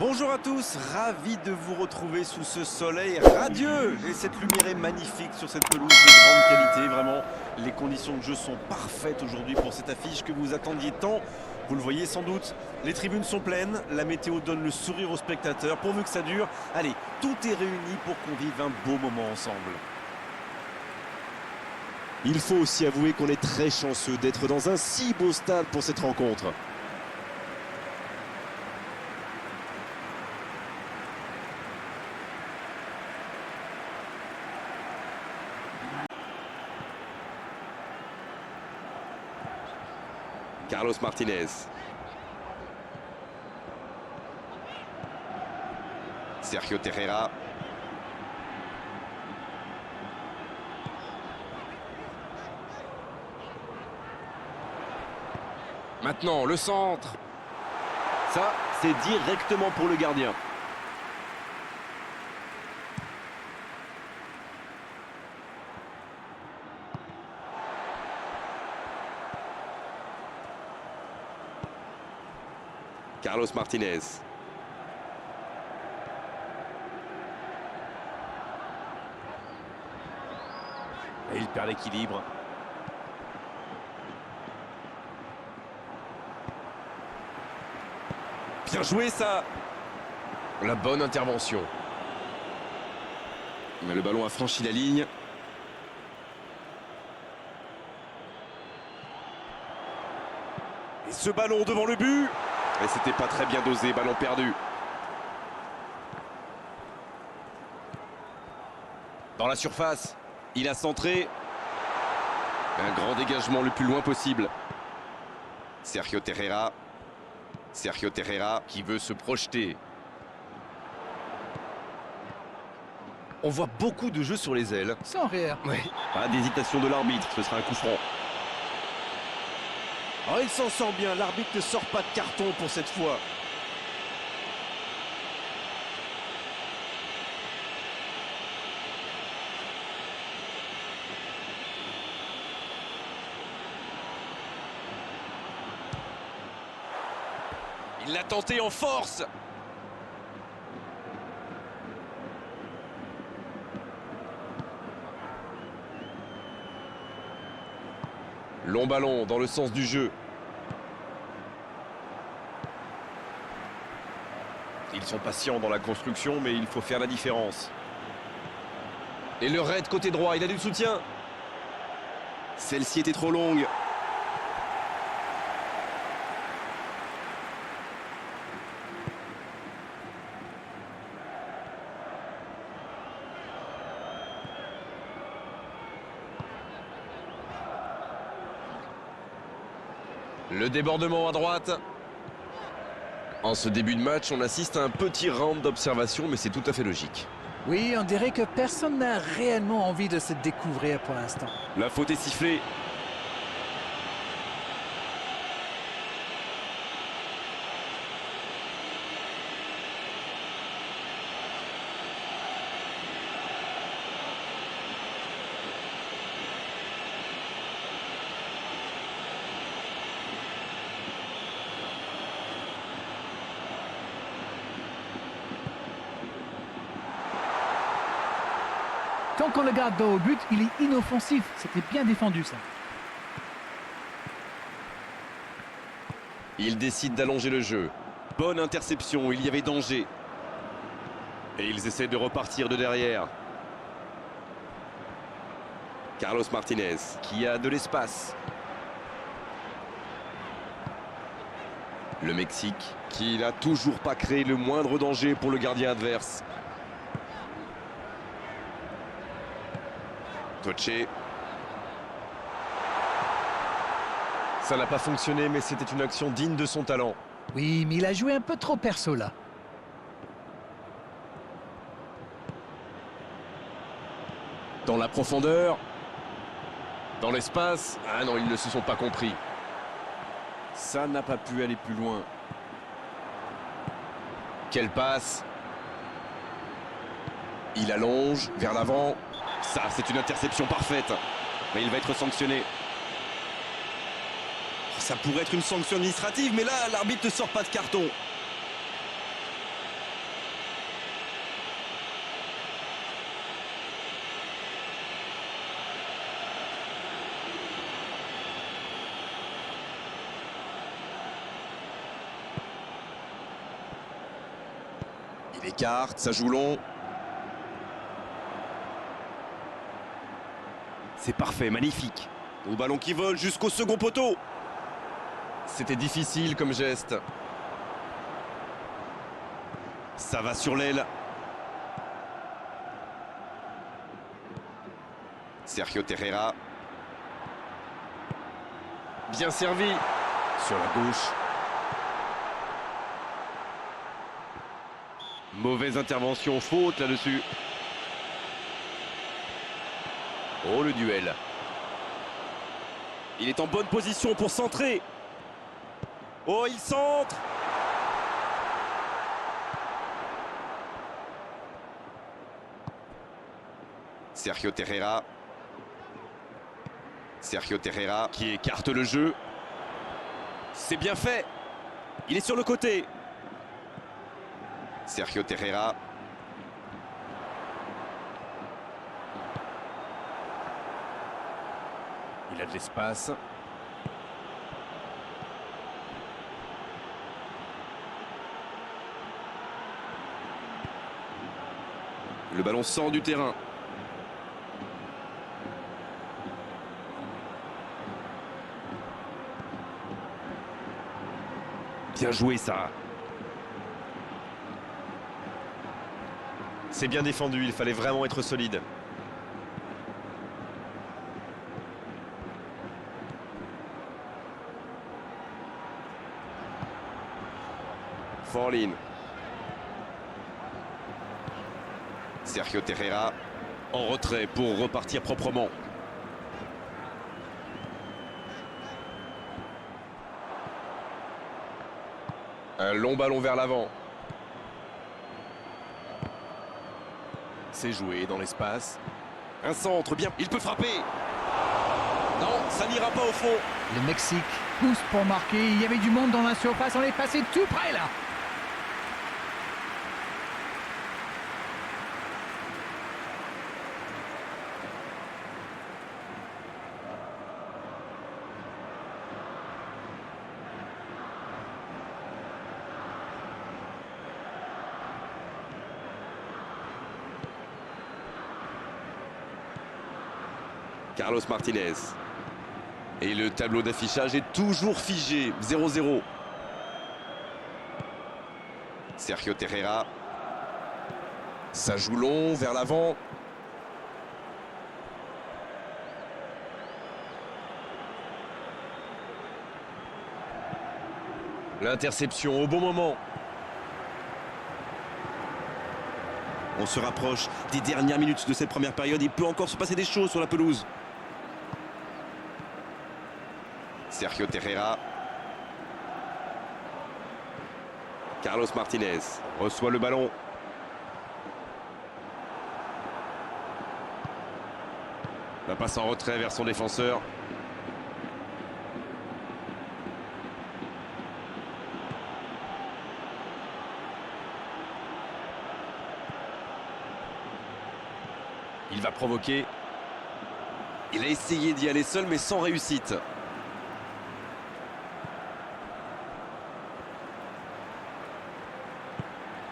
Bonjour à tous, ravi de vous retrouver sous ce soleil radieux. Et cette lumière est magnifique sur cette pelouse de grande qualité. Vraiment, les conditions de jeu sont parfaites aujourd'hui pour cette affiche que vous attendiez tant. Vous le voyez sans doute, les tribunes sont pleines, la météo donne le sourire aux spectateurs. Pourvu que ça dure, allez, tout est réuni pour qu'on vive un beau moment ensemble. Il faut aussi avouer qu'on est très chanceux d'être dans un si beau stade pour cette rencontre. Carlos Martinez. Sergio Terreira. Maintenant, le centre. Ça, c'est directement pour le gardien. Carlos Martinez. Et il perd l'équilibre. Bien joué ça. La bonne intervention. Mais le ballon a franchi la ligne. Et ce ballon devant le but. Et c'était pas très bien dosé, ballon perdu. Dans la surface, il a centré. Un grand dégagement le plus loin possible. Sergio Terreira. Sergio Terreira Qui veut se projeter. On voit beaucoup de jeux sur les ailes. Sans rire. Pas d'hésitation de l'arbitre, ce sera un coup franc. Oh, il s'en sort bien, l'arbitre ne sort pas de carton pour cette fois. Il l'a tenté en force. Long ballon dans le sens du jeu. Ils sont patients dans la construction, mais il faut faire la différence. Et le raid côté droit, il a du soutien. Celle-ci était trop longue. Le débordement à droite. En ce début de match, on assiste à un petit round d'observation, mais c'est tout à fait logique. Oui, on dirait que personne n'a réellement envie de se découvrir pour l'instant. La faute est sifflée. Tant qu'on le garde dos au but, il est inoffensif. C'était bien défendu, ça. Il décide d'allonger le jeu. Bonne interception, il y avait danger. Et ils essaient de repartir de derrière. Carlos Martinez. Qui a de l'espace. Le Mexique, qui n'a toujours pas créé le moindre danger pour le gardien adverse. Toche. Ça n'a pas fonctionné, mais c'était une action digne de son talent. Oui, mais il a joué un peu trop perso, là. Dans la profondeur. Dans l'espace. Ah non, ils ne se sont pas compris. Ça n'a pas pu aller plus loin. Quelle passe. Il allonge vers l'avant. Ça, c'est une interception parfaite. Mais il va être sanctionné. Ça pourrait être une sanction administrative, mais là, l'arbitre ne sort pas de carton. Il écarte, ça joue long. C'est parfait, magnifique. Au ballon qui vole jusqu'au second poteau. C'était difficile comme geste. Ça va sur l'aile. Sergio Terreira. Bien servi. Sur la gauche. Mauvaise intervention, faute là-dessus. Oh, le duel. Il est en bonne position pour centrer. Oh, il centre. Sergio Terreira. Sergio Terreira qui écarte le jeu. C'est bien fait. Il est sur le côté. Sergio Terreira. Il a de l'espace. Le ballon sort du terrain. Bien joué ça. C'est bien défendu, il fallait vraiment être solide. Forlin. Sergio Terreira. En retrait pour repartir proprement. Un long ballon vers l'avant. C'est joué dans l'espace. Un centre, bien. Il peut frapper. Non, ça n'ira pas au fond. Le Mexique pousse pour marquer. Il y avait du monde dans la surface. On est passé tout près là. Carlos Martinez. Et le tableau d'affichage est toujours figé. 0-0. Sergio Terreira. Ça joue long vers l'avant. L'interception au bon moment. On se rapproche des dernières minutes de cette première période. Il peut encore se passer des choses sur la pelouse. Sergio Terreira. Carlos Martinez reçoit le ballon. La passe en retrait vers son défenseur. Il va provoquer. Il a essayé d'y aller seul mais sans réussite.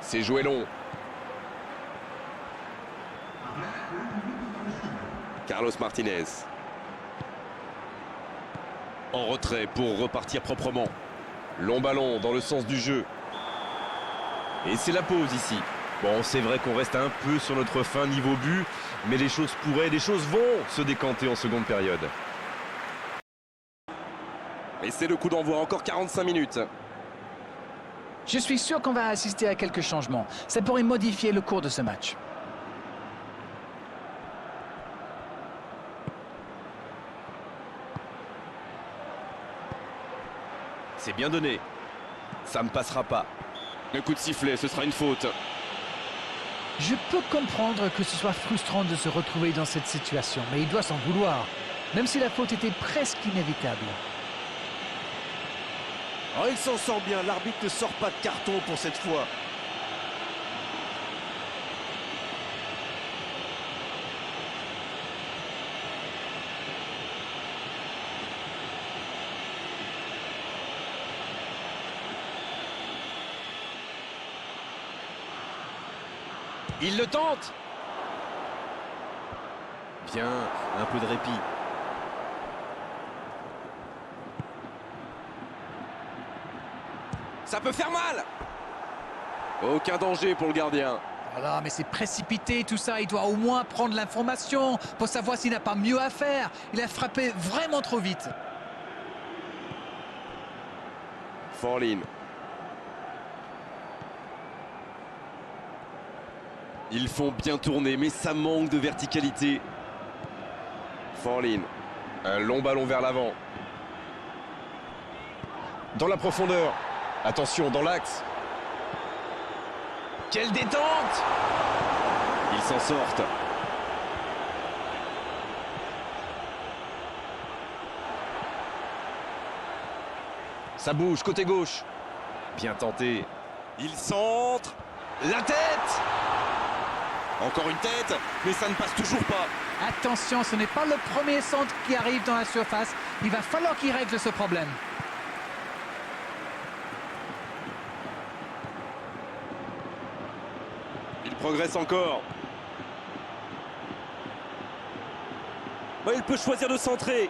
C'est joué long. Carlos Martinez. En retrait pour repartir proprement. Long ballon dans le sens du jeu. Et c'est la pause ici. Bon, c'est vrai qu'on reste un peu sur notre fin niveau but, mais les choses pourraient, les choses vont se décanter en seconde période. Et c'est le coup d'envoi, encore 45 minutes. Je suis sûr qu'on va assister à quelques changements. Ça pourrait modifier le cours de ce match. C'est bien donné. Ça ne passera pas. Le coup de sifflet, ce sera une faute. Je peux comprendre que ce soit frustrant de se retrouver dans cette situation, mais il doit s'en vouloir, même si la faute était presque inévitable. Oh, il s'en sort bien, l'arbitre ne sort pas de carton pour cette fois. Il le tente. Bien, un peu de répit. Ça peut faire mal. Aucun danger pour le gardien. Voilà, mais c'est précipité tout ça. Il doit au moins prendre l'information pour savoir s'il n'a pas mieux à faire. Il a frappé vraiment trop vite. Forlin. Ils font bien tourner, mais ça manque de verticalité. Forlin. Un long ballon vers l'avant. Dans la profondeur. Attention, dans l'axe. Quelle détente! Ils s'en sortent. Ça bouge, côté gauche. Bien tenté. Ils centrent. La tête! Encore une tête, mais ça ne passe toujours pas. Attention, ce n'est pas le premier centre qui arrive dans la surface. Il va falloir qu'il règle ce problème. Il progresse encore. Oh, il peut choisir de centrer.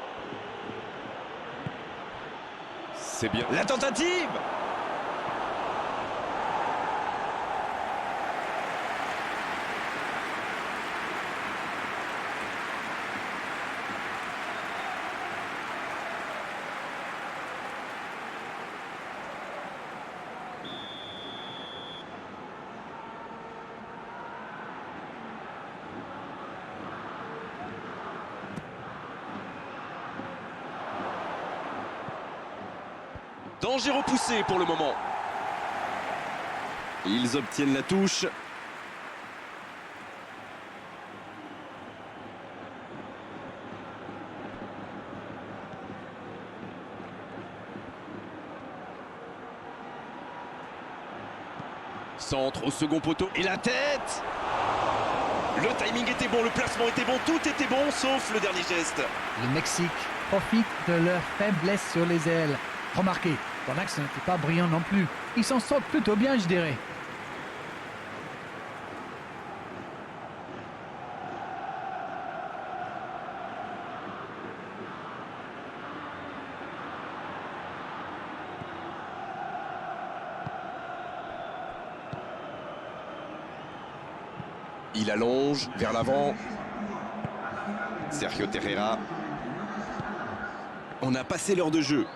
C'est bien. La tentative! Danger repoussé pour le moment. Ils obtiennent la touche. Centre au second poteau. Et la tête! Le timing était bon, le placement était bon, tout était bon, sauf le dernier geste. Le Mexique profite de leur faiblesse sur les ailes. Remarquez, ton axe n'était pas brillant non plus. Ils s'en sortent plutôt bien, je dirais. Il allonge vers l'avant. Sergio Terreira. On a passé l'heure de jeu.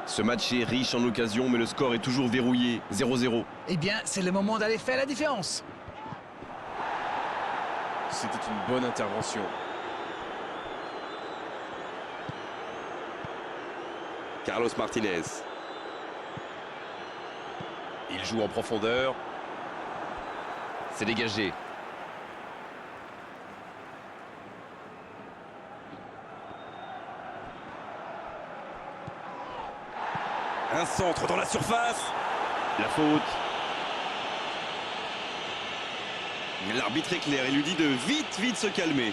Ce match est riche en occasions, mais le score est toujours verrouillé. 0-0. Eh bien, c'est le moment d'aller faire la différence. C'était une bonne intervention. Carlos Martinez. Il joue en profondeur. C'est dégagé. Un centre dans la surface. La faute. L'arbitre est clair, il lui dit de vite se calmer.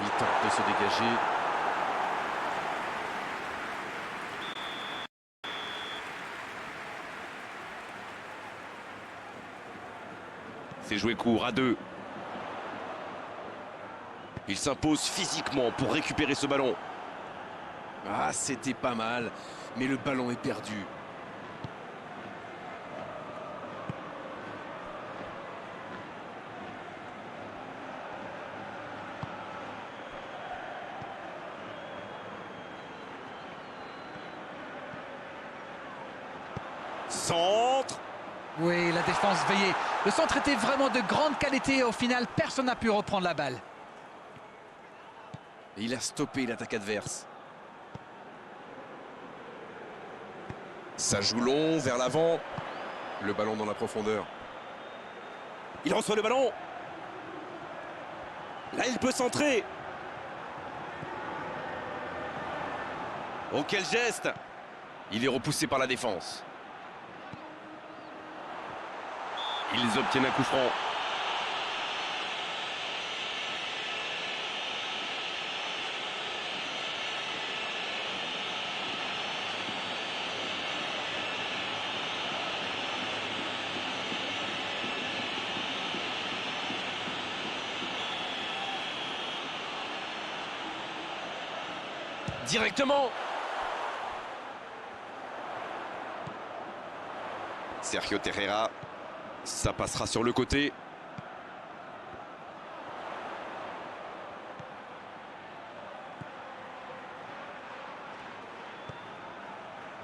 Il tente de se dégager. C'est joué court à deux. Il s'impose physiquement pour récupérer ce ballon. Ah, c'était pas mal, mais le ballon est perdu. Centre. Oui, la défense veillait. Le centre était vraiment de grande qualité et au final, personne n'a pu reprendre la balle. Il a stoppé l'attaque adverse. Ça joue long vers l'avant. Le ballon dans la profondeur. Il reçoit le ballon. Là, il peut centrer. Oh, quel geste! Il est repoussé par la défense. Ils obtiennent un coup franc. Directement. Sergio Terreira. Ça passera sur le côté.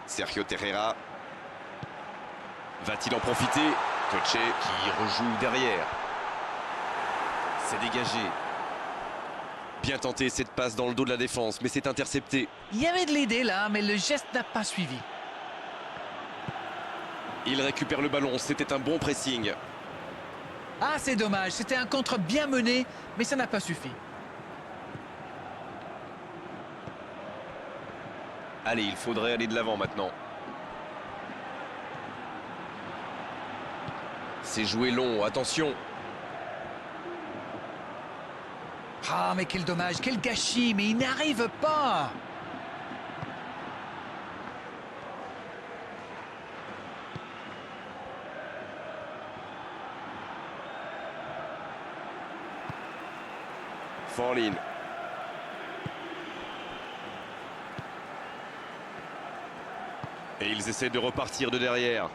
Sergio Terreira. Va-t-il en profiter? Toche qui rejoue derrière. C'est dégagé. Bien tenté cette passe dans le dos de la défense, mais c'est intercepté. Il y avait de l'idée là, mais le geste n'a pas suivi. Il récupère le ballon, c'était un bon pressing. Ah, c'est dommage, c'était un contre bien mené, mais ça n'a pas suffi. Allez, il faudrait aller de l'avant maintenant. C'est joué long, attention. Ah, mais quel dommage, quel gâchis, mais il n'arrive pas. Forlin. Et ils essaient de repartir de derrière.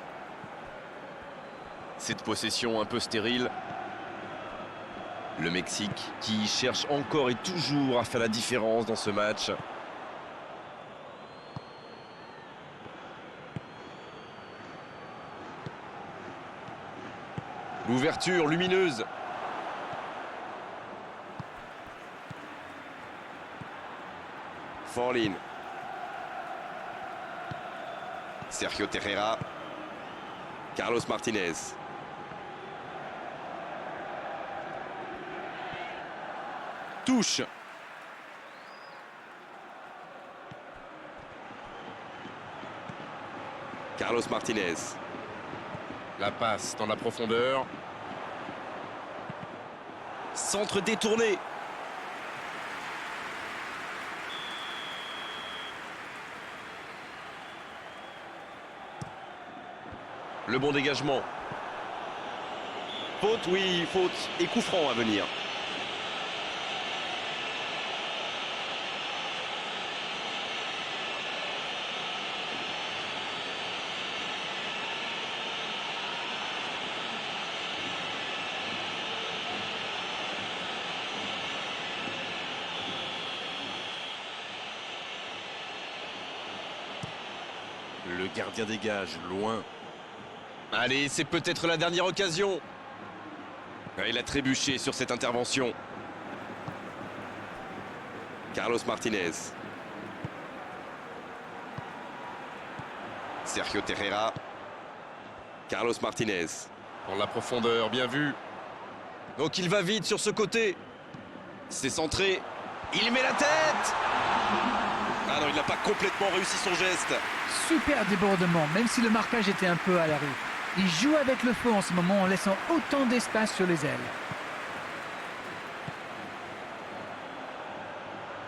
Cette possession un peu stérile. Le Mexique qui cherche encore et toujours à faire la différence dans ce match. L'ouverture lumineuse. Forlin. Sergio Terreira. Carlos Martinez. Touche. Carlos Martinez. La passe dans la profondeur. Centre détourné. Le bon dégagement. Faute, oui, faute. Et coup franc à venir. Le gardien dégage, loin. Allez, c'est peut-être la dernière occasion. Il a trébuché sur cette intervention. Carlos Martinez. Sergio Terreira. Carlos Martinez. Dans la profondeur, bien vu. Donc il va vite sur ce côté. C'est centré. Il met la tête. Ah non, il n'a pas complètement réussi son geste. Super débordement, même si le marquage était un peu à la rue. Il joue avec le feu en ce moment en laissant autant d'espace sur les ailes.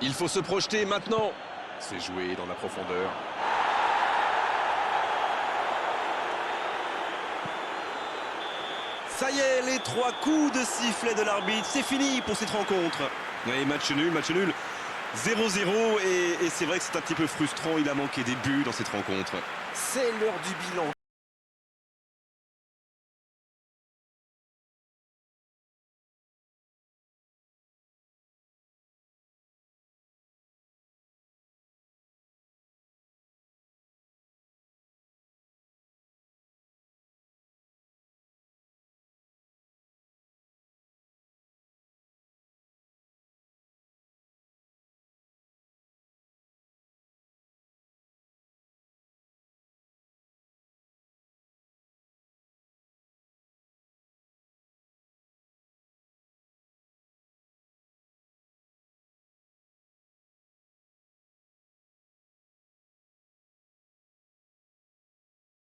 Il faut se projeter maintenant. C'est joué dans la profondeur. Ça y est, les 3 coups de sifflet de l'arbitre, c'est fini pour cette rencontre. Et match nul, 0-0 et c'est vrai que c'est un petit peu frustrant, il a manqué des buts dans cette rencontre. C'est l'heure du bilan.